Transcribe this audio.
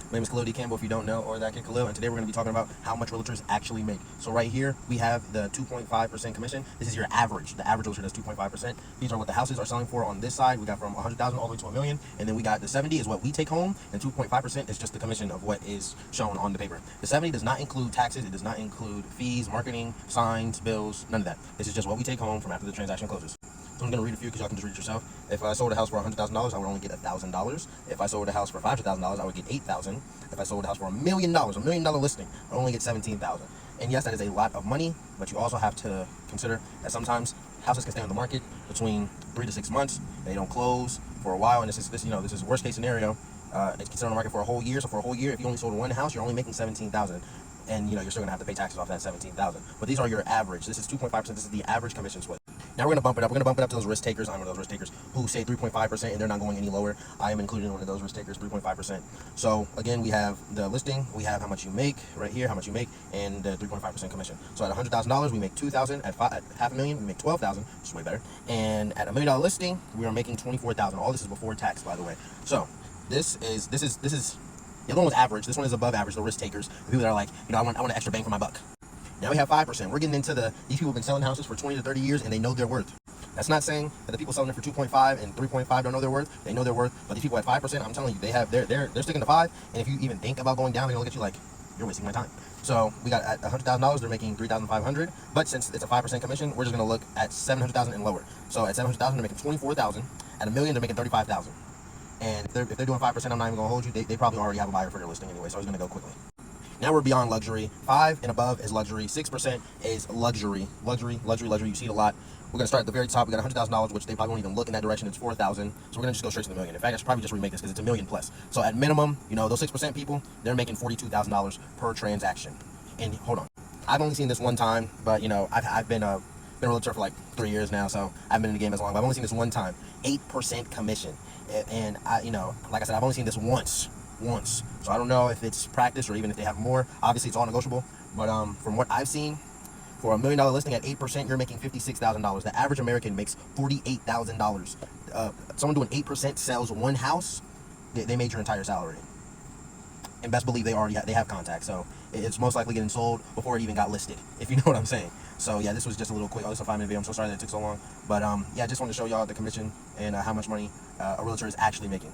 My name is Khalil D. Campbell, if you don't know, or that kid Khalil, and today we're going to be talking about how much realtors actually make. So right here, we have the 2.5% commission. This is your average. The average realtor does 2.5%. These are what the houses are selling for on this side. We got from 100,000 all the way to a million, and then we got the 70 is what we take home, and 2.5% is just the commission of what is shown on the paper. The 70 does not include taxes. It does not include fees, marketing, signs, bills, none of that. This is just what we take home from after the transaction closes. So I'm going to read a few because y'all can just read it yourself. If I sold a house for $100,000, I would only get $1,000. If I sold a house for $500,000, I would get $8,000. If I sold a house for $1 million listing, I would only get $17,000. And yes, that is a lot of money, but you also have to consider that sometimes houses can stay on the market between 3 to 6 months. They don't close for a while, and this is worst case scenario. It can sit on the market for a whole year. So for a whole year, if you only sold one house, you're only making $17,000. And you're still gonna have to pay taxes off that $17,000. But these are your average. This is 2.5%. This is the average commission split. Now we're gonna bump it up. We're gonna bump it up to those risk takers. I'm one of those risk takers who say 3.5% and they're not going any lower. I am included in one of those risk takers, 3.5%. So again, we have the listing, we have how much you make right here, how much you make, and the 3.5% commission. So at $100,000, we make $2,000. At half a million, we make $12,000, which is way better. And at $1 million listing, we are making $24,000. All this is before tax, by the way. So this is. The other one was average. This one is above average, the risk takers. The people that are like, I want an extra bang for my buck. Now we have 5%. We're getting into these people have been selling houses for 20 to 30 years and they know their worth. That's not saying that the people selling it for 2.5 and 3.5 don't know their worth. They know their worth. But these people at 5%, I'm telling you, they're sticking to 5. And if you even think about going down, they're gonna look at you like, you're wasting my time. So we got at $100,000, they're making $3,500. But since it's a 5% commission, we're just gonna look at $700,000 and lower. So at $700,000, they're making $24,000. At $1 million, they're making $35,000. And if they're doing 5%, I'm not even gonna hold you. They probably already have a buyer for their listing anyway, so I was gonna go quickly. Now we're beyond luxury. 5 and above is luxury. 6% is luxury. Luxury. You see it a lot. We're gonna start at the very top. We got $100,000, which they probably won't even look in that direction. It's $4,000. So we're gonna just go straight to the million. In fact, I should probably just remake this because it's a million plus. So at minimum, those 6% people, they're making $42,000 per transaction. And hold on, I've only seen this one time, but I've been a realtor for like 3 years now, so I've been in the game as long. But I've only seen this one time. 8% commission. And like I said, I've only seen this once. So I don't know if it's practice or even if they have more. Obviously, it's all negotiable. But from what I've seen, for $1 million listing at 8%, you're making $56,000. The average American makes $48,000. Someone doing 8% sells one house, they made your entire salary. And best believe they have contacts, so it's most likely getting sold before it even got listed, if you know what I'm saying. So yeah, this was just a little quick. This is a 5-minute video. I'm so sorry that it took so long, but yeah, I just wanted to show y'all the commission and how much money a realtor is actually making.